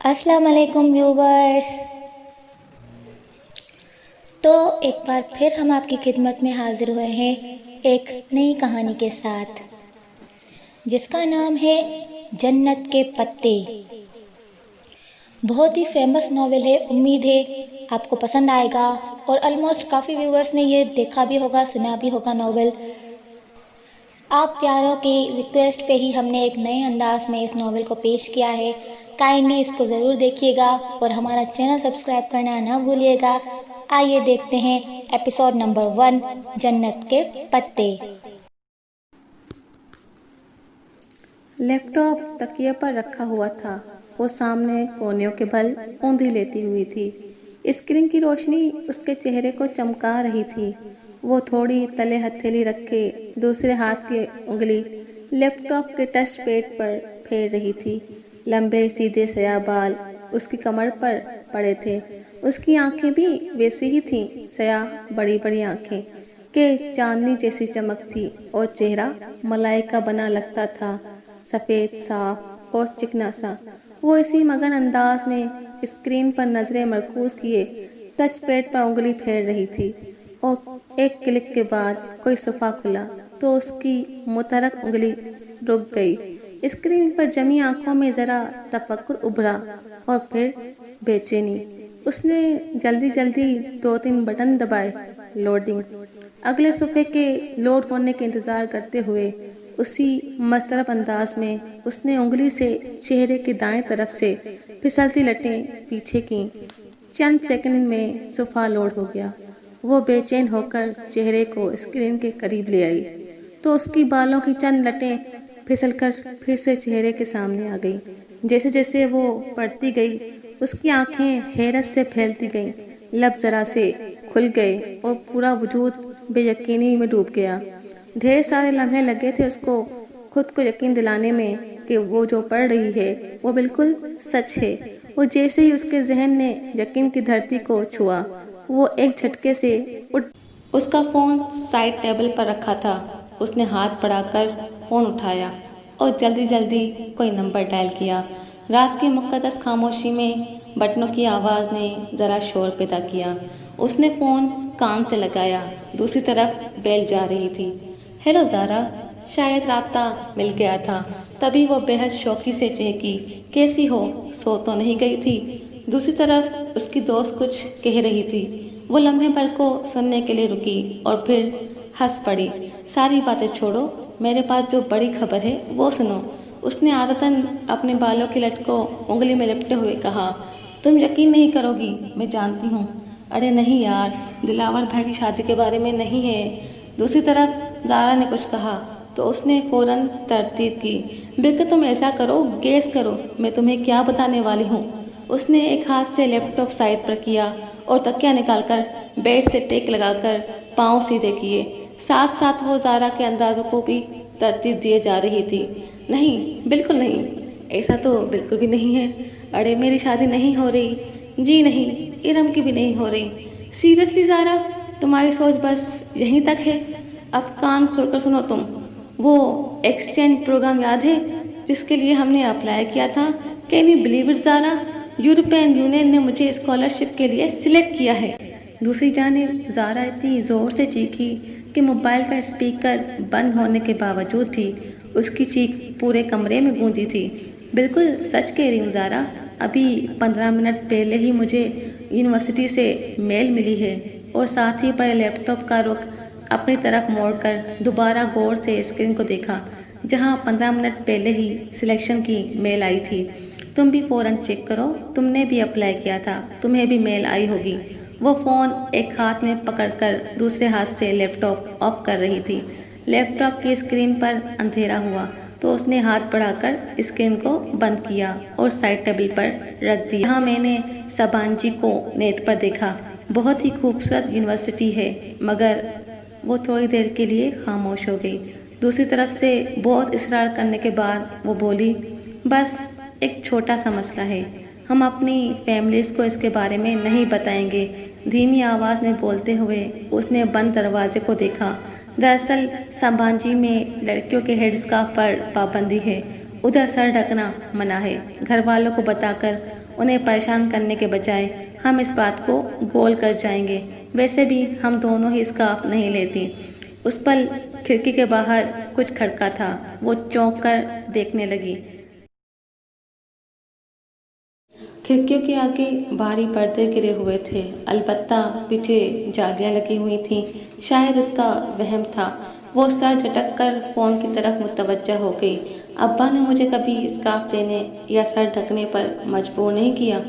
अस्सलाम वालेकुम व्यूवर्स। तो एक बार फिर हम आपकी खिदमत में हाजिर हुए हैं एक नई कहानी के साथ, जिसका नाम है जन्नत के पत्ते। बहुत ही फेमस नॉवेल है। उम्मीद है आपको पसंद आएगा और ऑलमोस्ट काफ़ी व्यूवर्स ने ये देखा भी होगा, सुना भी होगा नॉवेल। आप प्यारों की रिक्वेस्ट पे ही हमने एक नए अंदाज में इस नॉवेल को पेश किया है। काइंडली इसको ज़रूर देखिएगा और हमारा चैनल सब्सक्राइब करना ना भूलिएगा। आइए देखते हैं एपिसोड नंबर 1, जन्नत के पत्ते। लैपटॉप तकिए पर रखा हुआ था। वो सामने कोनियों के बल ऊंधी लेती हुई थी। स्क्रीन की रोशनी उसके चेहरे को चमका रही थी। वो थोड़ी तले हथेली रखे दूसरे हाथ की उंगली लैपटॉप के टच पैड पर फेर रही थी। लंबे सीधे सया बाल उसकी कमर पर पड़े थे। उसकी आंखें भी वैसी ही थीं, सया बड़ी बड़ी आंखें के चांदनी जैसी चमक थी और चेहरा मलाइका बना लगता था, सफ़ेद साफ और चिकना सा। वो इसी मगन अंदाज में स्क्रीन पर नजरें मरकूज किए टच पैड पर उंगली फेर रही थी और एक क्लिक के बाद कोई सफ़ा खुला तो उसकी मुतरक उंगली रुक गई। स्क्रीन पर जमी आंखों में जरा तफक्कुर उभरा और फिर बेचैनी। उसने जल्दी जल्दी 2-3 बटन दबाए। लोडिंग। अगले सफ़े के लोड होने के इंतज़ार करते हुए उसी मस्तरब अंदाज में उसने उंगली से चेहरे की दाएं तरफ से फिसलती लटें पीछे की। चंद सेकंड में सोफा लोड हो गया। वो बेचैन होकर चेहरे को स्क्रीन के करीब ले आई तो उसकी बालों की चंद लटें फिसलकर फिर से चेहरे के सामने आ गई। जैसे जैसे वो पढ़ती गई उसकी आंखें हैरत से फैलती गईं, लब जरा से खुल गए और पूरा वजूद बेयकीनी में डूब गया। ढेर सारे लम्हे लगे थे उसको खुद को यकीन दिलाने में कि वो जो पढ़ रही है वो बिल्कुल सच है। वो जैसे ही उसके जहन ने यकीन की धरती को छुआ, वो एक झटके से उठ। उसका फ़ोन साइड टेबल पर रखा था। उसने हाथ बढ़ाकर फ़ोन उठाया और जल्दी जल्दी कोई नंबर डायल किया। रात की मुक़द्दस खामोशी में बटनों की आवाज़ ने ज़रा शोर पैदा किया। उसने फ़ोन कान से लगाया। दूसरी तरफ बेल जा रही थी। हेलो ज़ारा। शायद राब्ता मिल गया था। तभी वो बेहद शौकी से चहकी, कैसी हो, सो तो नहीं गई थी? दूसरी तरफ उसकी दोस्त कुछ कह रही थी। वो लम्हे भर को सुनने के लिए रुकी और फिर हंस पड़ी। सारी बातें छोड़ो, मेरे पास जो बड़ी खबर है वो सुनो। उसने आदतन अपने बालों की लट को उंगली में लिपटे हुए कहा। तुम यकीन नहीं करोगी, मैं जानती हूँ। अरे नहीं यार, दिलावर भाई की शादी के बारे में नहीं है। दूसरी तरफ ज़ारा ने कुछ कहा तो उसने फौरन तरदीद की। बिल्कुल, तुम ऐसा करो, गेस करो मैं तुम्हें क्या बताने वाली हूँ। उसने एक हाथ से लैपटॉप साइड पर किया और तकिया निकालकर बेड से टेक लगाकर पाँव सीधे किए। साथ साथ वो ज़ारा के अंदाज़ों को भी तरतीब दिए जा रही थी। नहीं, बिल्कुल नहीं, ऐसा तो बिल्कुल भी नहीं है। अरे मेरी शादी नहीं हो रही। जी नहीं, इरम की भी नहीं हो रही। सीरियसली ज़ारा, तुम्हारी सोच बस यहीं तक है? अब कान खोलकर सुनो तुम। वो एक्सचेंज प्रोग्राम याद है जिसके लिए हमने अप्लाई किया था? Can you believe it Zara, European union ने मुझे स्कॉलरशिप के लिए सिलेक्ट किया है। दूसरी जानिब ज़ारा इतनी ज़ोर से चीखी कि मोबाइल का स्पीकर बंद होने के बावजूद भी उसकी चीख पूरे कमरे में गूंजी थी। बिल्कुल सच कह रही हूँ ज़ारा, अभी 15 मिनट पहले ही मुझे यूनिवर्सिटी से मेल मिली है। और साथ ही पर लैपटॉप का रुख अपनी तरफ मोड़कर दोबारा गौर से स्क्रीन को देखा जहाँ 15 मिनट पहले ही सिलेक्शन की मेल आई थी। तुम भी फ़ौरन चेक करो, तुमने भी अप्लाई किया था, तुम्हें भी मेल आई होगी। वो फ़ोन एक हाथ में पकड़कर दूसरे हाथ से लैपटॉप ऑफ कर रही थी। लैपटॉप की स्क्रीन पर अंधेरा हुआ तो उसने हाथ बढ़ाकर स्क्रीन को बंद किया और साइड टेबल पर रख दिया। यहाँ मैंने सबांजी को नेट पर देखा। बहुत ही खूबसूरत यूनिवर्सिटी है। मगर वो थोड़ी देर के लिए खामोश हो गई। दूसरी तरफ से बहुत इसरार करने के बाद वो बोली, बस एक छोटा सा मसला है, हम अपनी फैमिलीज़ को इसके बारे में नहीं बताएंगे। धीमी आवाज़ में बोलते हुए उसने बंद दरवाजे को देखा। दरअसल संभाजी में लड़कियों के हेड स्कार्फ पर पाबंदी है ادھر سر ڈھکنا منع ہے۔ گھر والوں کو بتا کر انہیں پریشان کرنے کے بجائے ہم اس بات کو گول کر جائیں گے۔ ویسے بھی ہم دونوں ہی اسکارف نہیں لیتی۔ اس پل کھڑکی کے باہر کچھ کھڑکا تھا۔ وہ چونک کر دیکھنے لگی۔ کھڑکیوں کے آگے بھاری پردے گرے ہوئے تھے، البتہ پیچھے جالیاں لگی ہوئی تھیں۔ شاید اس کا وہم تھا۔ وہ سر جھٹک کر فون کی طرف متوجہ ہو گئی۔ ابا نے مجھے کبھی اسکارف لینے یا سر ڈھکنے پر مجبور نہیں کیا۔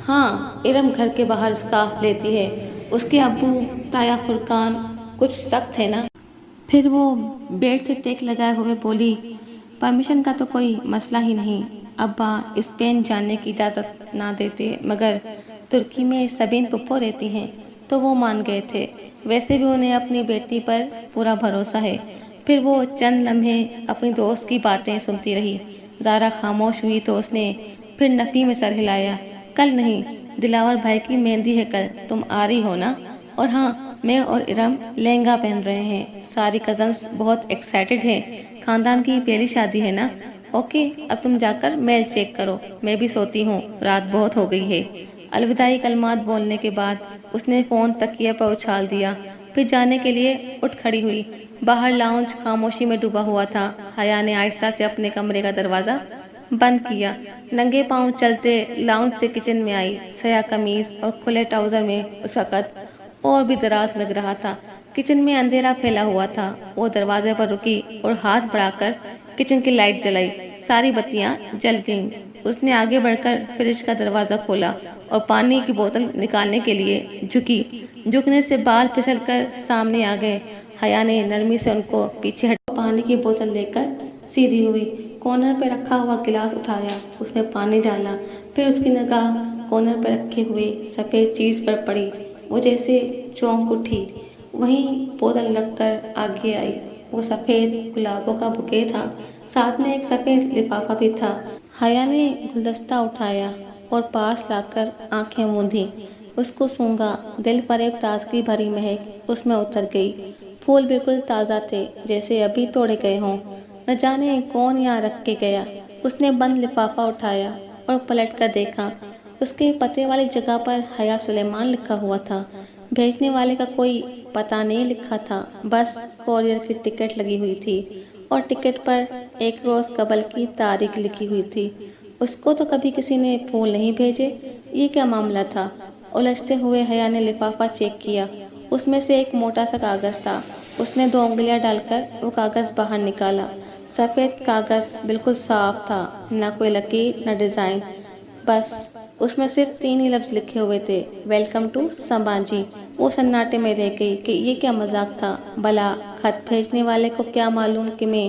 ہاں، ارم گھر کے باہر اسکارف لیتی ہے۔ اس کے ابو تایا فرقان کچھ سخت ہے نا۔ پھر وہ بیڈ سے ٹیک لگائے ہوئے بولی، پرمیشن کا تو کوئی مسئلہ ہی نہیں۔ ابا اسپین جانے کی اجازت نہ دیتے، مگر ترکی میں سبین پھپھو رہتی ہیں تو وہ مان گئے تھے۔ ویسے بھی انہیں اپنی بیٹی پر پورا بھروسہ ہے۔ پھر وہ چند لمحے اپنی دوست کی باتیں سنتی رہی۔ زارا خاموش ہوئی تو اس نے پھر نفی میں سر ہلایا۔ کل نہیں، دلاور بھائی کی مہندی ہے کل، تم آ رہی ہو نا؟ اور ہاں، میں اور ارم لہنگا پہن رہے ہیں۔ ساری کزنس بہت ایکسائٹڈ ہیں۔ خاندان کی پہلی شادی ہے نا۔ اوکے، اب تم جا کر میل چیک کرو، میں بھی سوتی ہوں، رات بہت ہو گئی ہے۔ الوداعی کلمات بولنے کے بعد اس نے فون تکیے پر اچھال دیا، پھر جانے کے لیے اٹھ کھڑی ہوئی۔ باہر لاؤنج خاموشی میں ڈوبا ہوا تھا۔ حیا نے آہستہ سے اپنے کمرے کا دروازہ بند کیا، ننگے پاؤں چلتے لاؤنج سے کچن میں آئی۔ سیاہ قمیض اور کھلے ٹراؤزر میں اس کا قد اور بھی دراز لگ رہا تھا۔ کچن میں اندھیرا پھیلا ہوا تھا۔ وہ دروازے پر رکی اور ہاتھ بڑھا کر کچن کی لائٹ جلائی۔ ساری بتیاں جل گئیں۔ اس نے آگے بڑھ کر فریج کا دروازہ کھولا اور پانی کی بوتل نکالنے کے لیے جھکی۔ جھکنے سے بال پھسل کر سامنے آ گئے۔ حیا نے نرمی سے ان کو پیچھے ہٹا پانی کی بوتل لے کر سیدھی ہوئی۔ کارنر پہ رکھا ہوا گلاس اٹھایا، اس میں پانی ڈالا، پھر اس کی نگاہ کارنر پہ رکھے ہوئے سفید چیز پر پڑی۔ وہ جیسے چونک اٹھی، وہیں بوتل رکھ کر آگے آئی۔ وہ سفید گلابوں کا بوکے تھا، ساتھ میں ایک سفید لفافہ بھی تھا۔ حیا نے گلدستہ اٹھایا اور پاس لا کر آنکھیں موندیں۔ اس کو سونگھا، دل فریب تازگی بھری مہک اس میں اتر گئی۔ پھول بالکل تازہ تھے، جیسے ابھی توڑے گئے ہوں۔ نہ جانے کون یہاں رکھ کے گیا۔ اس نے بند لفافہ اٹھایا اور پلٹ کر دیکھا۔ اس کے پتے والی جگہ پر حیا سلیمان لکھا ہوا تھا۔ بھیجنے والے کا کوئی پتہ نہیں لکھا تھا، بس کوریئر کی ٹکٹ لگی ہوئی تھی اور ٹکٹ پر ایک روز قبل کی تاریخ لکھی ہوئی تھی۔ اس کو تو کبھی کسی نے پھول نہیں بھیجے۔ یہ کیا معاملہ تھا؟ الجھتے ہوئے حیا نے لفافہ چیک کیا۔ اس میں سے ایک موٹا سا کاغذ تھا۔ اس نے 2 انگلیاں ڈال کر وہ کاغذ باہر نکالا۔ سفید کاغذ بالکل صاف تھا، نہ کوئی لکیر نہ ڈیزائن، بس اس میں صرف 3 ہی لفظ لکھے ہوئے تھے، ویلکم ٹو سمبھاجی۔ وہ سناٹے میں رہ گئی کہ یہ کیا مذاق تھا۔ بھلا خط بھیجنے والے کو کیا معلوم کہ میں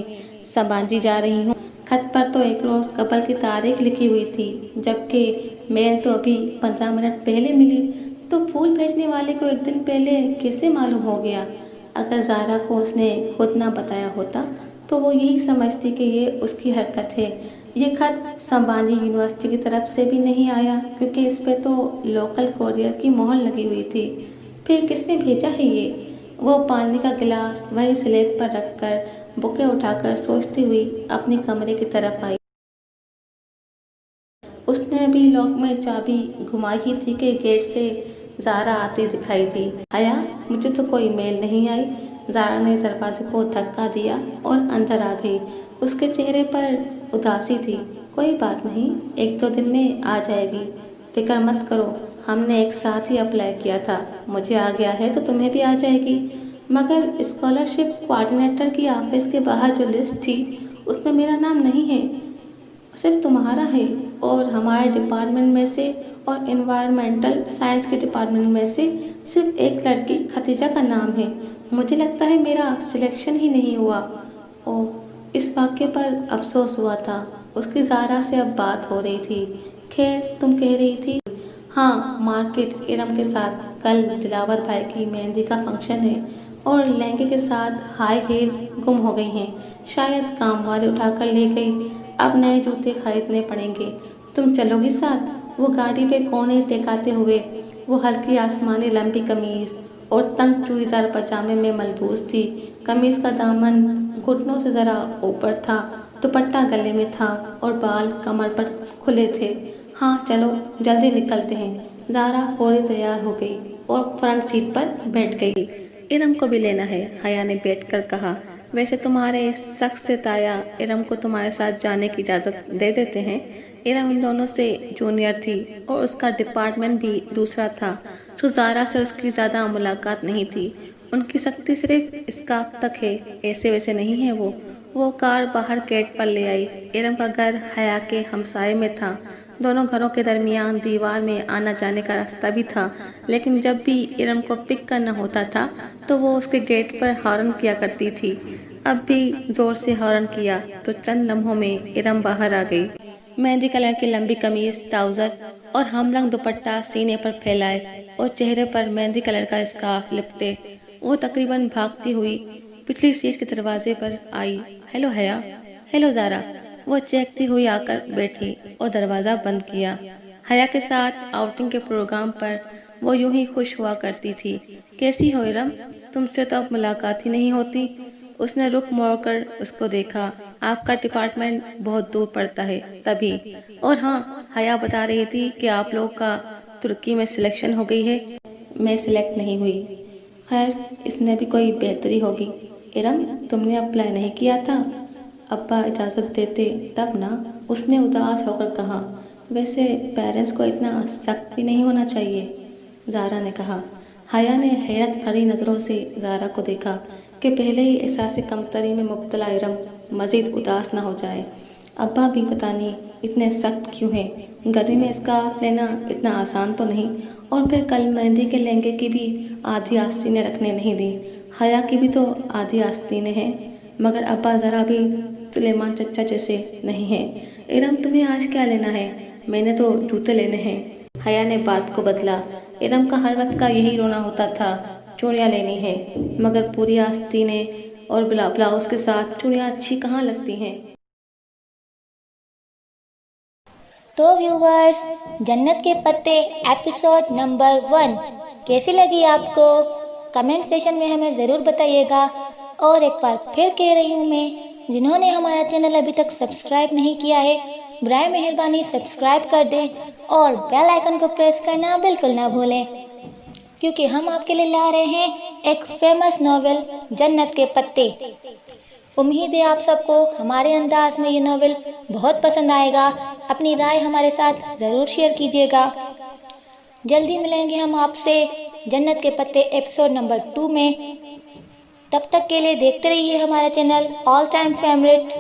سمبھاجی جا رہی ہوں؟ خط پر تو ایک روز قبل کی تاریخ لکھی ہوئی تھی، جبکہ میل تو ابھی 15 منٹ پہلے ملی۔ تو پھول بھیجنے والے کو ایک دن پہلے کیسے معلوم ہو گیا؟ اگر زارا کو اس نے خود نہ بتایا ہوتا تو وہ یہی سمجھتی کہ یہ اس کی حرکت ہے۔ یہ خط سمبھاجی یونیورسٹی کی طرف سے بھی نہیں آیا، کیونکہ اس پہ تو لوکل کوریئر کی مہر لگی ہوئی تھی۔ پھر کس نے بھیجا ہے یہ؟ وہ پانی کا گلاس وہیں سلیب پر رکھ کر بوکے اٹھا کر سوچتی ہوئی اپنے کمرے کی طرف آئی۔ اس نے ابھی لاک میں چابی گھمائی ہی تھی کہ گیٹ سے زارا آتی دکھائی دی۔ حیا، مجھے تو کوئی میل نہیں آئی۔ زارا نے دروازے کو دھکا دیا اور اندر آ گئی۔ اس کے چہرے پر اداسی تھی۔ کوئی بات نہیں، 1-2 دن میں آ جائے گی، فکر مت کرو، ہم نے ایک ساتھ ہی اپلائی کیا تھا، مجھے آ گیا ہے تو تمہیں بھی آ جائے گی۔ مگر اسکالرشپ کوآرڈینیٹر کی آفس کے باہر جو لسٹ تھی اس میں میرا نام نہیں ہے، صرف تمہارا ہے اور ہمارے ڈپارٹمنٹ میں سے اور انوائرمنٹل سائنس کے ڈپارٹمنٹ میں سے صرف ایک لڑکی ختیجہ کا نام ہے۔ مجھے لگتا ہے میرا سلیکشن ہی نہیں ہوا۔ اوہ، اس واقعے پر افسوس ہوا تھا۔ اس کی زارا سے اب بات ہو رہی تھی۔ خیر، تم کہہ رہی تھی؟ ہاں، مارکیٹ ارم کے ساتھ کل دلاور بھائی کی مہندی کا فنکشن ہے اور لہنگے کے ساتھ ہائی ہیلز گم ہو گئی ہیں، شاید کام والے اٹھا کر لے گئی۔ اب نئے جوتے خریدنے پڑیں گے۔ تم چلو گی ساتھ؟ وہ گاڑی پہ کونے ٹیکاتے ہوئے، وہ ہلکی آسمانی لمبی قمیض اور تنگ چوڑی دار پاجامے میں ملبوس تھی۔ قمیض کا دامن گھٹنوں سے ذرا اوپر تھا दुपट्टा गले में था और बाल कमर पर खुले थे। हाँ चलो जल्दी निकलते हैं। ज़ारा फौरी तैयार हो गई और फ्रंट सीट पर बैठ गई। इरम को भी लेना है, हया ने बैठकर कहा। वैसे तुम्हारे शख्स से ताया इरम को तुम्हारे साथ जाने की इजाज़त दे देते हैं। इरम इन दोनों से जूनियर थी और उसका डिपार्टमेंट भी दूसरा था, तो ज़ारा से उसकी ज़्यादा मुलाकात नहीं थी। उनकी सख्ती सिर्फ स्कार्फ तक है, ऐसे वैसे नहीं है वो कार बाहर गेट पर ले आई। इरम का घर हया के हमसाये में था। दोनों घरों के दरमियान दीवार में आना जाने का रास्ता भी था, लेकिन जब भी इरम को पिक करना होता था तो वो उसके गेट पर हॉर्न किया करती थी। अब भी जोर से हॉर्न किया तो चंद लम्हों में इरम बाहर आ गई। मेहंदी कलर की लंबी कमीज, ट्राउजर और हमरंग दुपट्टा सीने पर फैलाए और चेहरे पर मेहंदी कलर का स्कार्फ लिपटे, वो तकरीबन भागती हुई पिछली सीट के दरवाजे पर आई। हेलो हया। हेलो ज़ारा। वो चहकती हुई आकर बैठी और दरवाज़ा बंद किया। हया के साथ आउटिंग के प्रोग्राम पर वो यूं ही खुश हुआ करती थी। कैसी हो इरम, तुमसे तो अब मुलाकात ही नहीं होती। उसने रुख मोड़कर उसको देखा। आपका डिपार्टमेंट बहुत दूर पड़ता है तभी। और हाँ, हया बता रही थी कि आप लोग का तुर्की में सिलेक्शन हो गई है। मैं सिलेक्ट नहीं हुई। खैर, इसने भी कोई बेहतरी होगी। इरम, तुमने अप्लाई नहीं किया था? अब्बा इजाज़त देते तब ना, उसने उदास होकर कहा। वैसे पेरेंट्स को इतना सख्त भी नहीं होना चाहिए, ज़ारा ने कहा। हया ने हैरत भरी नज़रों से ज़ारा को देखा कि पहले ही एहसास कमतरी में मुब्तला इरम मज़ीद उदास ना हो जाए। अब्बा भी पता नहीं इतने सख्त क्यों हैं। गर्मी में स्कार्फ लेना इतना आसान तो नहीं, और फिर कल मेहंदी के लहंगे की भी आधी आस्तीनें रखने नहीं दी। हया की भी तो आधी आस्तीनें हैं, मगर अब्बा ज़रा भी सुलेमान चचा जैसे नहीं हैं। इरम, तुम्हें आज क्या लेना है? मैंने तो जूते लेने हैं। हया ने बात को बदला। इरम का हर वक्त का यही रोना होता था, चूड़ियाँ लेनी है, मगर पूरी आस्तीनें और ब्लाउज के साथ चूड़ियाँ अच्छी कहाँ लगती हैं। तो व्यूवर्स, जन्नत के पत्ते एपिसोड नंबर 1 कैसी लगी आपको? कमेंट सेशन में हमें ज़रूर बताइएगा। और एक बार फिर कह रही हूँ मैं, जिन्होंने हमारा चैनल अभी तक सब्सक्राइब नहीं किया है, बराए मेहरबानी सब्सक्राइब कर दें और बेल आइकन को प्रेस करना बिल्कुल ना भूलें, क्योंकि हम आपके लिए ला रहे हैं एक फेमस नॉवेल जन्नत के पत्ते। उम्मीद है आप सबको हमारे अंदाज में ये नॉवेल बहुत पसंद आएगा। अपनी राय हमारे साथ ज़रूर शेयर कीजिएगा। जल्दी मिलेंगे हम आपसे जन्नत के पत्ते एपिसोड नंबर 2 में। तब तक के लिए देखते रहिए हमारा चैनल ऑल टाइम फेवरेट,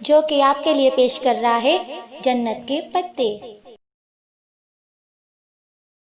जो कि आपके लिए पेश कर रहा है जन्नत के पत्ते।